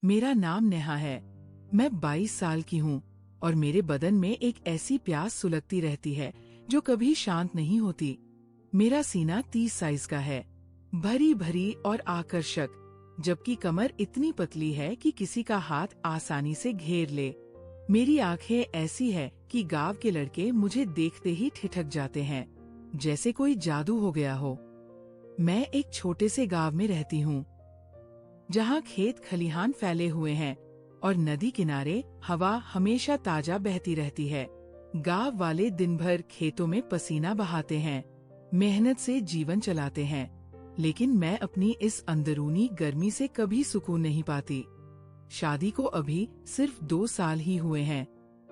मेरा नाम नेहा है। मैं 22 साल की हूँ और मेरे बदन में एक ऐसी प्यास सुलगती रहती है जो कभी शांत नहीं होती। मेरा सीना 30 साइज का है, भरी भरी और आकर्षक, जबकि कमर इतनी पतली है कि किसी का हाथ आसानी से घेर ले। मेरी आंखें ऐसी है कि गांव के लड़के मुझे देखते ही ठिठक जाते हैं, जैसे कोई जादू हो गया हो। मैं एक छोटे से गांव में रहती हूँ, जहाँ खेत खलिहान फैले हुए हैं और नदी किनारे हवा हमेशा ताजा बहती रहती है। गांव वाले दिन भर खेतों में पसीना बहाते हैं, मेहनत से जीवन चलाते हैं, लेकिन मैं अपनी इस अंदरूनी गर्मी से कभी सुकून नहीं पाती। शादी को अभी सिर्फ 2 साल ही हुए हैं,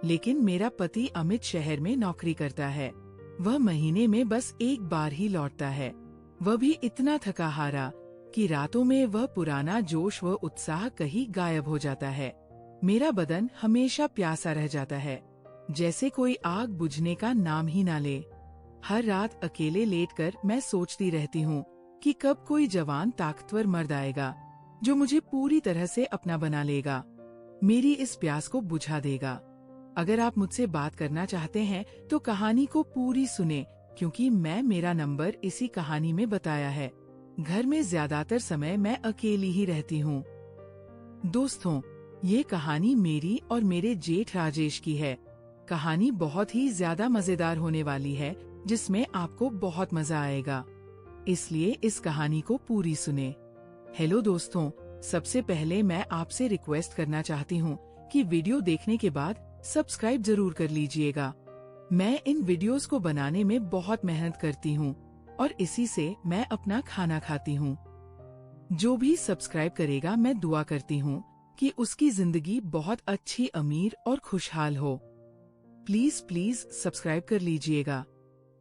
लेकिन मेरा पति अमित शहर में नौकरी करता है। वह महीने में बस एक बार ही लौटता है, वह भी इतना थका हारा कि रातों में वह पुराना जोश व उत्साह कहीं गायब हो जाता है। मेरा बदन हमेशा प्यासा रह जाता है, जैसे कोई आग बुझने का नाम ही ना ले। हर रात अकेले लेटकर मैं सोचती रहती हूँ कि कब कोई जवान ताकतवर मर्द आएगा जो मुझे पूरी तरह से अपना बना लेगा, मेरी इस प्यास को बुझा देगा। अगर आप मुझसे बात करना चाहते हैं तो कहानी को पूरी सुने, क्योंकि मैं मेरा नंबर इसी कहानी में बताया है। घर में ज्यादातर समय मैं अकेली ही रहती हूँ। दोस्तों, ये कहानी मेरी और मेरे जेठ राजेश की है। कहानी बहुत ही ज्यादा मजेदार होने वाली है, जिसमें आपको बहुत मजा आएगा, इसलिए इस कहानी को पूरी सुने। हेलो दोस्तों, सबसे पहले मैं आपसे रिक्वेस्ट करना चाहती हूँ कि वीडियो देखने के बाद सब्सक्राइब जरूर कर लीजिएगा। मैं इन वीडियोस को बनाने में बहुत मेहनत करती हूँ और इसी से मैं अपना खाना खाती हूँ। जो भी सब्सक्राइब करेगा, मैं दुआ करती हूँ कि उसकी जिंदगी बहुत अच्छी, अमीर और खुशहाल हो। प्लीज प्लीज सब्सक्राइब कर लीजिएगा।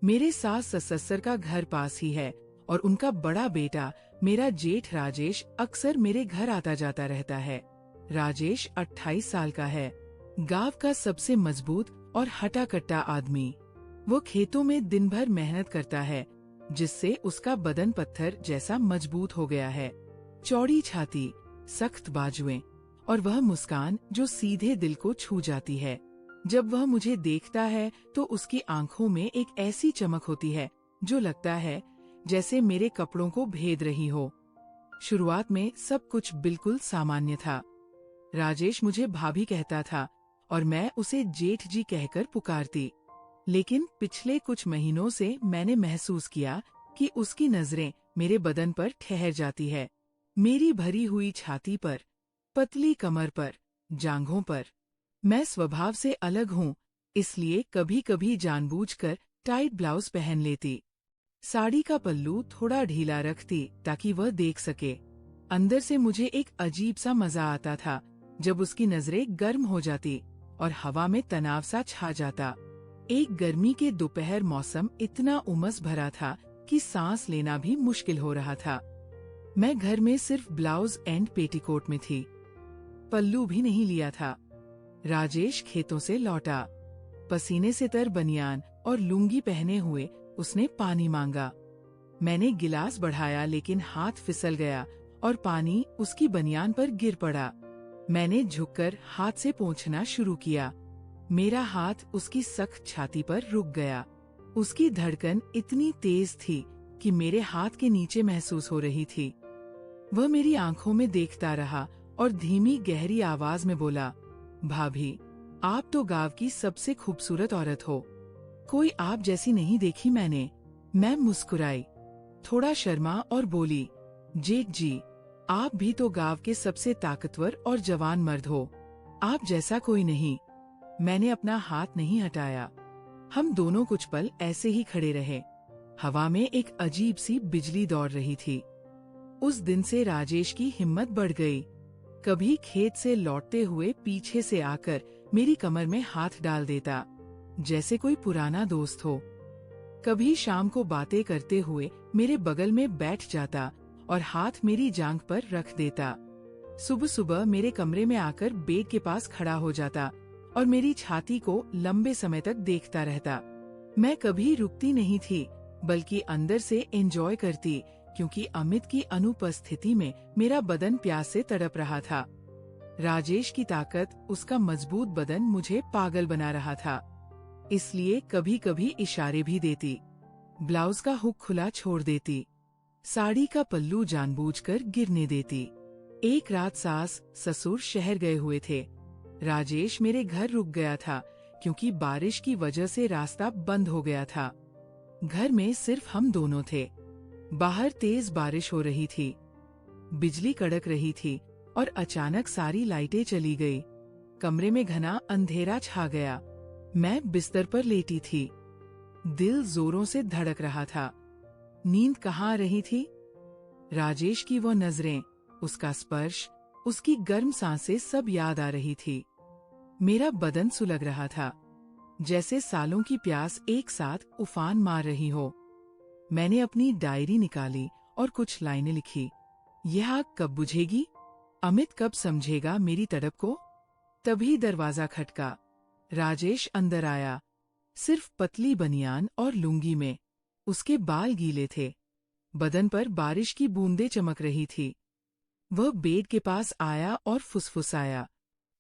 मेरे सास ससुर का घर पास ही है और उनका बड़ा बेटा मेरा जेठ राजेश अक्सर मेरे घर आता जाता रहता है। राजेश 28 साल का है, गांव का सबसे मजबूत और हटा-कट्टा आदमी। वो खेतों में दिन भर मेहनत करता है, जिससे उसका बदन पत्थर जैसा मजबूत हो गया है। चौड़ी छाती, सख्त बाजुएं और वह मुस्कान जो सीधे दिल को छू जाती है। जब वह मुझे देखता है तो उसकी आंखों में एक ऐसी चमक होती है जो लगता है जैसे मेरे कपड़ों को भेद रही हो। शुरुआत में सब कुछ बिल्कुल सामान्य था। राजेश मुझे भाभी कहता था और मैं उसे जेठ जी कहकर पुकारती। लेकिन पिछले कुछ महीनों से मैंने महसूस किया कि उसकी नजरें मेरे बदन पर ठहर जाती है, मेरी भरी हुई छाती पर, पतली कमर पर, जांघों पर। मैं स्वभाव से अलग हूँ, इसलिए कभी कभी जानबूझकर टाइट ब्लाउज पहन लेती। साड़ी का पल्लू थोड़ा ढीला रखती ताकि वह देख सके। अंदर से मुझे एक अजीब सा मजा आता था जब उसकी नजरें गर्म हो जाती और हवा में तनाव सा छा जाता। एक गर्मी के दोपहर मौसम इतना उमस भरा था कि सांस लेना भी मुश्किल हो रहा था। मैं घर में सिर्फ ब्लाउज एंड पेटीकोट में थी, पल्लू भी नहीं लिया था। राजेश खेतों से लौटा, पसीने से तर बनियान और लुंगी पहने हुए उसने पानी मांगा। मैंने गिलास बढ़ाया, लेकिन हाथ फिसल गया और पानी उसकी बनियान पर गिर पड़ा। मैंने झुककर हाथ से पोंछना शुरू किया। मेरा हाथ उसकी सख्त छाती पर रुक गया। उसकी धड़कन इतनी तेज थी कि मेरे हाथ के नीचे महसूस हो रही थी। वह मेरी आंखों में देखता रहा और धीमी गहरी आवाज में बोला, भाभी, आप तो गांव की सबसे खूबसूरत औरत हो, कोई आप जैसी नहीं देखी मैंने। मैं मुस्कुराई, थोड़ा शर्मा और बोली, जेठ जी, आप भी तो गांव के सबसे ताकतवर और जवान मर्द हो, आप जैसा कोई नहीं। मैंने अपना हाथ नहीं हटाया। हम दोनों कुछ पल ऐसे ही खड़े रहे। हवा में एक अजीब सी बिजली दौड़ रही थी। उस दिन से राजेश की हिम्मत बढ़ गई। कभी खेत से लौटते हुए पीछे से आकर मेरी कमर में हाथ डाल देता, जैसे कोई पुराना दोस्त हो। कभी शाम को बातें करते हुए मेरे बगल में बैठ जाता और हाथ मेरी जांघ पर रख देता। सुबह सुबह मेरे कमरे में आकर बेड के पास खड़ा हो जाता और मेरी छाती को लंबे समय तक देखता रहता। मैं कभी रुकती नहीं थी, बल्कि अंदर से एंजॉय करती, क्योंकि अमित की अनुपस्थिति में मेरा बदन प्यास से तड़प रहा था। राजेश की ताकत, उसका मजबूत बदन मुझे पागल बना रहा था। इसलिए कभी कभी इशारे भी देती, ब्लाउज का हुक खुला छोड़ देती, साड़ी का पल्लू जानबूझकर गिरने देती। एक रात सास ससुर शहर गए हुए थे। राजेश मेरे घर रुक गया था क्योंकि बारिश की वजह से रास्ता बंद हो गया था। घर में सिर्फ हम दोनों थे। बाहर तेज बारिश हो रही थी, बिजली कड़क रही थी और अचानक सारी लाइटें चली गई। कमरे में घना अंधेरा छा गया। मैं बिस्तर पर लेटी थी। दिल जोरों से धड़क रहा था। नींद कहाँ आ रही थी? राजेश की वो नजरें, उसका स्पर्श, उसकी गर्म सांसें सब याद आ रही थी। मेरा बदन सुलग रहा था, जैसे सालों की प्यास एक साथ उफान मार रही हो। मैंने अपनी डायरी निकाली और कुछ लाइनें लिखी। यह आग कब बुझेगी? अमित कब समझेगा मेरी तड़प को? तभी दरवाजा खटका। राजेश अंदर आया, सिर्फ पतली बनियान और लुंगी में। उसके बाल गीले थे, बदन पर बारिश की बूंदें चमक रही थी। वह बेड के पास आया और फुसफुसाया,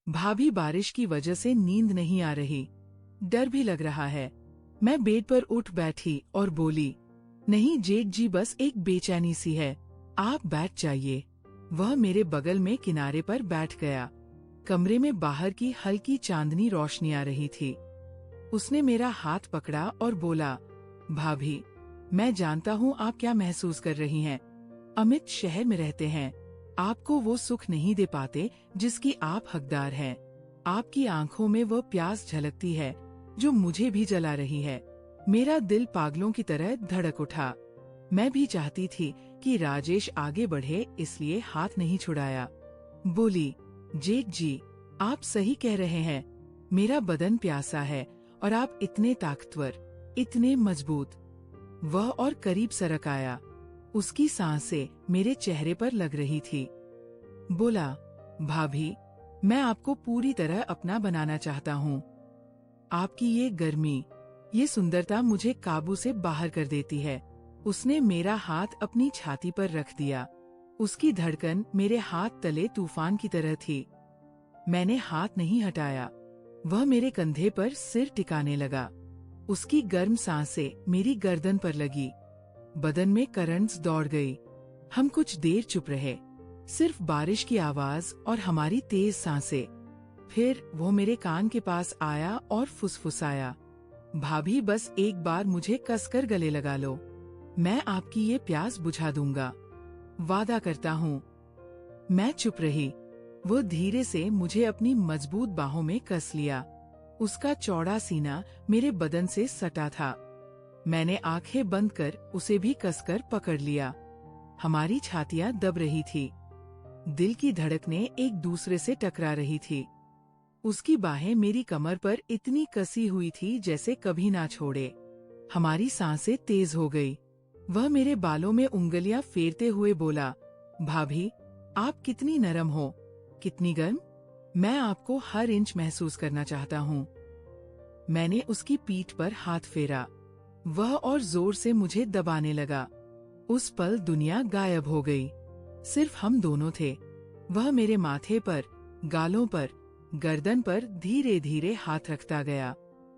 भाभी बारिश की वजह से नींद नहीं आ रही, डर भी लग रहा है। मैं बेड पर उठ बैठी और बोली, नहीं जेठ जी, बस एक बेचैनी सी है, आप बैठ जाइए। वह मेरे बगल में किनारे पर बैठ गया। कमरे में बाहर की हल्की चांदनी रोशनी आ रही थी। उसने मेरा हाथ पकड़ा और बोला, भाभी, मैं जानता हूँ आप क्या महसूस कर रही हैं। अमित शहर में रहते हैं, आपको वो सुख नहीं दे पाते जिसकी आप हकदार हैं। आपकी आंखों में वो प्यास झलकती है जो मुझे भी जला रही है। मेरा दिल पागलों की तरह धड़क उठा। मैं भी चाहती थी कि राजेश आगे बढ़े, इसलिए हाथ नहीं छुड़ाया। बोली, जेठ जी, आप सही कह रहे हैं, मेरा बदन प्यासा है और आप इतने ताकतवर, इतने मजबूत। वह और करीब सरक आया। उसकी सांसें मेरे चेहरे पर लग रही थी। बोला, भाभी, मैं आपको पूरी तरह अपना बनाना चाहता हूँ। आपकी ये गर्मी, ये सुंदरता मुझे काबू से बाहर कर देती है। उसने मेरा हाथ अपनी छाती पर रख दिया। उसकी धड़कन मेरे हाथ तले तूफान की तरह थी। मैंने हाथ नहीं हटाया। वह मेरे कंधे पर सिर टिकाने लगा। उसकी गर्म सांसें मेरी गर्दन पर लगी। बदन में करंट्स दौड़ गई। हम कुछ देर चुप रहे, सिर्फ बारिश की आवाज और हमारी तेज सांसें। फिर वो मेरे कान के पास आया और फुसफुसाया, भाभी, बस एक बार मुझे कसकर गले लगा लो, मैं आपकी ये प्यास बुझा दूंगा, वादा करता हूँ। मैं चुप रही। वो धीरे से मुझे अपनी मजबूत बाहों में कस लिया। उसका चौड़ा सीना मेरे बदन से सटा था। मैंने आंखें बंद कर उसे भी कसकर पकड़ लिया। हमारी छातियां दब रही थी, दिल की धड़कनें एक दूसरे से टकरा रही थी। उसकी बाहें मेरी कमर पर इतनी कसी हुई थी जैसे कभी ना छोड़े। हमारी सांसें तेज हो गई। वह मेरे बालों में उंगलियां फेरते हुए बोला, भाभी, आप कितनी नरम हो, कितनी गर्म। मैं आपको हर इंच महसूस करना चाहता हूँ। मैंने उसकी पीठ पर हाथ फेरा। वह और जोर से मुझे दबाने लगा। उस पल दुनिया गायब हो गई। सिर्फ हम दोनों थे। वह मेरे माथे पर, गालों पर, गर्दन पर धीरे धीरे हाथ रखता गया।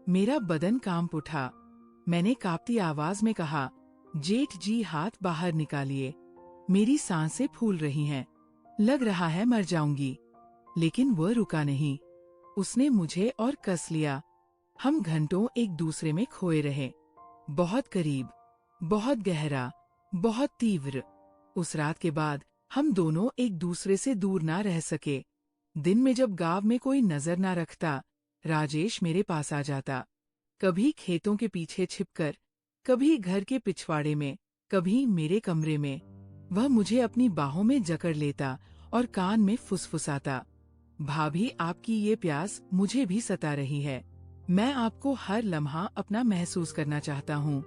मेरा बदन कांप उठा। मैंने कांपती आवाज में कहा, जेठ जी, हाथ बाहर निकालिए, मेरी सांसें फूल रही हैं, लग रहा है मर जाऊंगी। लेकिन वह रुका नहीं। उसने मुझे और कस लिया। हम घंटों एक दूसरे में खोए रहे, बहुत करीब, बहुत गहरा, बहुत तीव्र। उस रात के बाद हम दोनों एक दूसरे से दूर ना रह सके। दिन में जब गांव में कोई नजर ना रखता, राजेश मेरे पास आ जाता। कभी खेतों के पीछे छिपकर, कभी घर के पिछवाड़े में, कभी मेरे कमरे में। वह मुझे अपनी बाहों में जकड़ लेता और कान में फुसफुसाता, भाभी, आपकी ये प्यास मुझे भी सता रही है, मैं आपको हर लम्हा अपना महसूस करना चाहता हूँ।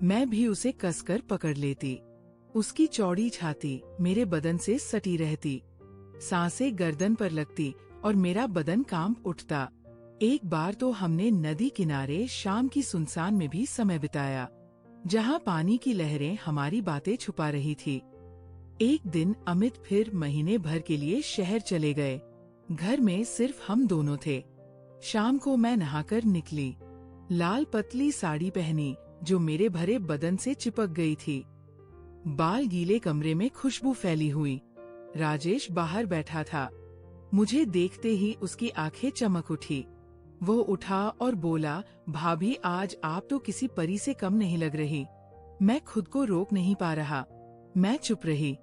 मैं भी उसे कसकर पकड़ लेती। उसकी चौड़ी छाती मेरे बदन से सटी रहती, सांसें गर्दन पर लगती और मेरा बदन कांप उठता। एक बार तो हमने नदी किनारे शाम की सुनसान में भी समय बिताया, जहाँ पानी की लहरें हमारी बातें छुपा रही थी। एक दिन अमित फिर महीने भर के लिए शहर चले गए। घर में सिर्फ हम दोनों थे। शाम को मैं नहाकर निकली। लाल पतली साड़ी पहनी जो मेरे भरे बदन से चिपक गई थी। बाल गीले, कमरे में खुशबू फैली हुई। राजेश बाहर बैठा था। मुझे देखते ही उसकी आंखें चमक उठी। वो उठा और बोला, भाभी आज आप तो किसी परी से कम नहीं लग रही। मैं खुद को रोक नहीं पा रहा। मैं चुप रही।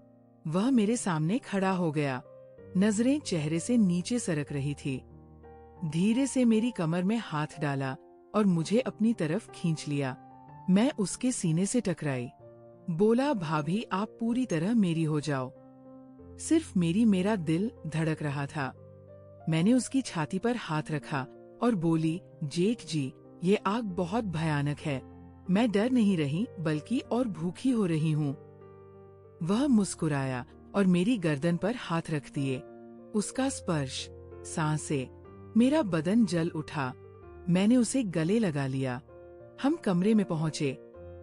वह मेरे सामने खड़ा हो गया। नजरें चेहरे से नीचे सरक रही थी। धीरे से मेरी कमर में हाथ डाला और मुझे अपनी तरफ खींच लिया। मैं उसके सीने से टकराई। बोला, भाभी आप पूरी तरह मेरी हो जाओ। सिर्फ मेरा दिल धड़क रहा था। मैंने उसकी छाती पर हाथ रखा और बोली, जेठ जी ये आग बहुत भयानक है। मैं डर नहीं रही बल्कि और भूखी हो रही हूँ। वह मुस्कुराया और मेरी गर्दन पर हाथ रख दिए। उसका स्पर्श, सांसें, मेरा बदन जल उठा। मैंने उसे गले लगा लिया। हम कमरे में पहुँचे।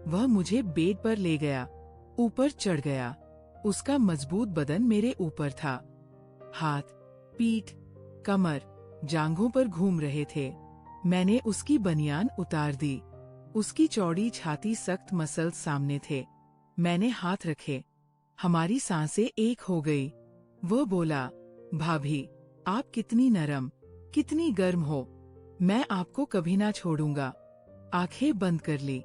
वह मुझे बेड पर ले गया, ऊपर चढ़ गया। उसका मजबूत बदन मेरे ऊपर था। हाथ, पीठ, कमर, जांघों पर घूम रहे थे। मैंने उसकी बनियान उतार दी। उसकी चौड़ी छाती, सख्त मसल्स सामने थे। मैंने हाथ रखे। हमारी सांसें एक हो गई। वो बोला, भाभी आप कितनी नरम, कितनी गर्म हो। मैं आपको कभी ना छोड़ूंगा। आंखें बंद कर ली।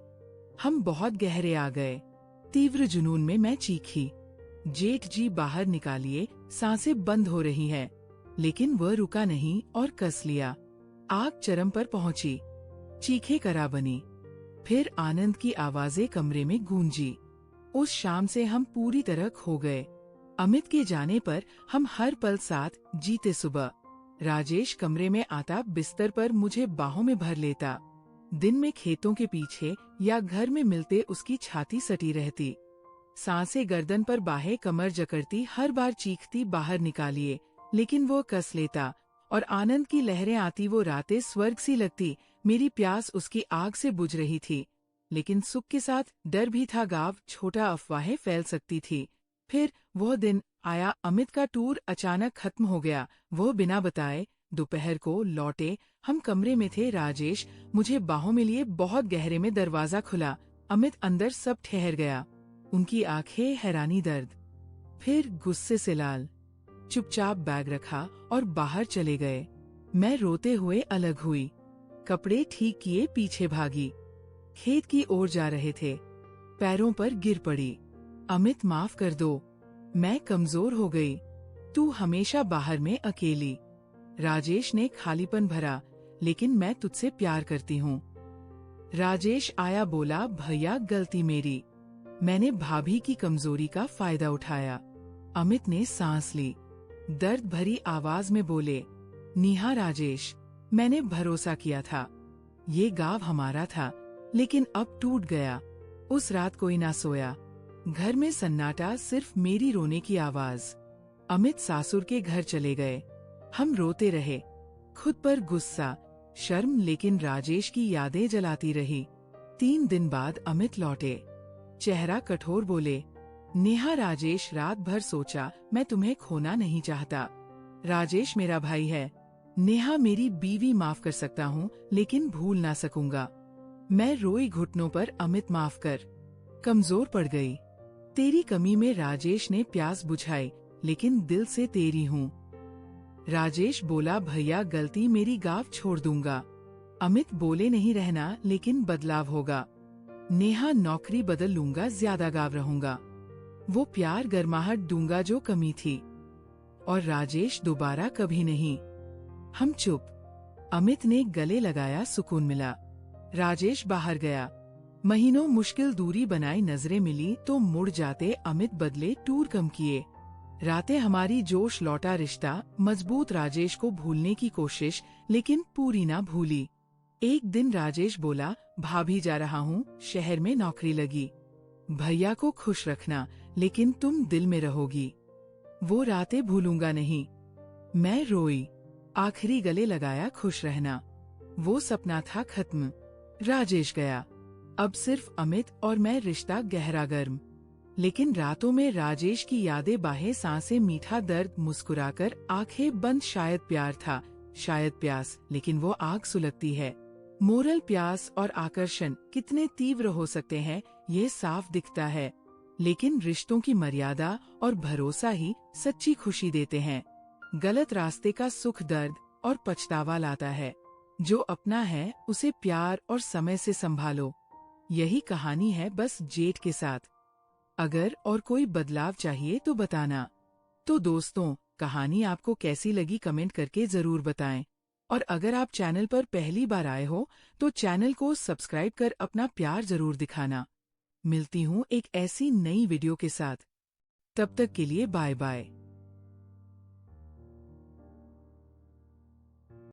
हम बहुत गहरे आ गए। तीव्र जुनून में मैं चीखी, जेठ जी बाहर निकालिए, सांसें बंद हो रही हैं। लेकिन वह रुका नहीं और कस लिया। आग चरम पर पहुंची। चीखें करा बनी। फिर आनंद की आवाजें कमरे में गूंजी। उस शाम से हम पूरी तरह खो गए। अमित के जाने पर हम हर पल साथ जीते। सुबह राजेश कमरे में आता, बिस्तर पर मुझे बाहों में भर लेता। दिन में खेतों के पीछे या घर में मिलते उसकी छाती सटी रहती। सांसें गर्दन पर, बाहें कमर जकड़ती, हर बार चीखती, बाहर निकालिए, लेकिन वो कस लेता। और आनंद की लहरें आती, वो रातें स्वर्ग सी लगती। मेरी प्यास उसकी आग से बुझ रही थी। लेकिन सुख के साथ डर भी था। गाँव छोटा, अफवाहें फैल सकती थी। फिर वो दिन आया। अमित का टूर अचानक खत्म हो गया। वो बिना बताए दोपहर को लौटे। हम कमरे में थे। राजेश मुझे बाहों में लिए बहुत गहरे में दरवाजा खुला। अमित अंदर, सब ठहर गया। उनकी आंखें हैरानी, दर्द, फिर गुस्से से लाल। चुपचाप बैग रखा और बाहर चले गए। मैं रोते हुए अलग हुई। कपड़े ठीक किए, पीछे भागी। खेत की ओर जा रहे थे। पैरों पर गिर पड़ी। अमित माफ कर दो, मैं कमजोर हो गई। तू हमेशा बाहर में अकेली। राजेश ने खालीपन भरा, लेकिन मैं तुझसे प्यार करती हूँ। राजेश आया, बोला, भैया गलती मेरी। मैंने भाभी की कमजोरी का फायदा उठाया। अमित ने सांस ली। दर्द भरी आवाज में बोले, नेहा राजेश, मैंने भरोसा किया था। ये गांव हमारा था, लेकिन अब टूट गया। उस रात कोई ना सोया। घर में सन्नाटा, सिर्फ मेरी रोने की आवाज। अमित सासुर के घर चले गए। हम रोते रहे, खुद पर गुस्सा, शर्म, लेकिन राजेश की यादें जलाती रही। 3 दिन बाद अमित लौटे। चेहरा कठोर, बोले, नेहा राजेश रात भर सोचा, मैं तुम्हें खोना नहीं चाहता। राजेश मेरा भाई है। नेहा मेरी बीवी, माफ कर सकता हूँ लेकिन भूल ना सकूंगा। मैं रोई घुटनों पर, अमित माफ कर। कमजोर पड़ गई। तेरी कमी में राजेश ने प्यास बुझाई, लेकिन दिल से तेरी हूँ। राजेश बोला, भैया गलती मेरी, गांव छोड़ दूंगा। अमित बोले, नहीं रहना, लेकिन बदलाव होगा। नेहा नौकरी बदल लूंगा, ज्यादा गांव रहूंगा। वो प्यार, गर्माहट दूंगा जो कमी थी। और राजेश दोबारा कभी नहीं। हम चुप। अमित ने गले लगाया, सुकून मिला। राजेश बाहर गया। महीनों मुश्किल दूरी बनाई, नजरें मिली तो मुड़ जाते। अमित बदले, टूर कम किए। रातें हमारी, जोश लौटा, रिश्ता मजबूत। राजेश को भूलने की कोशिश, लेकिन पूरी ना भूली। एक दिन राजेश बोला, भाभी जा रहा हूँ, शहर में नौकरी लगी। भैया को खुश रखना, लेकिन तुम दिल में रहोगी। वो रातें भूलूंगा नहीं। मैं रोई। आखिरी गले लगाया, खुश रहना। वो सपना था खत्म। राजेश गया। अब सिर्फ अमित और मैं, रिश्ता गहरा, गर्म। लेकिन रातों में राजेश की यादें, बाहें, सांसें, मीठा दर्द, मुस्कुराकर आंखें बंद, शायद प्यार था, शायद प्यास, लेकिन वो आग सुलगती है। मोरल, प्यास और आकर्षण कितने तीव्र हो सकते हैं ये साफ दिखता है, लेकिन रिश्तों की मर्यादा और भरोसा ही सच्ची खुशी देते हैं। गलत रास्ते का सुख दर्द और पछतावा लाता है। जो अपना है उसे प्यार और समय से संभालो। यही कहानी है बस जेठ के साथ। अगर और कोई बदलाव चाहिए तो बताना। तो दोस्तों, कहानी आपको कैसी लगी कमेंट करके जरूर बताएं। और अगर आप चैनल पर पहली बार आए हो तो चैनल को सब्सक्राइब कर अपना प्यार जरूर दिखाना। मिलती हूँ एक ऐसी नई वीडियो के साथ। तब तक के लिए बाय बाय।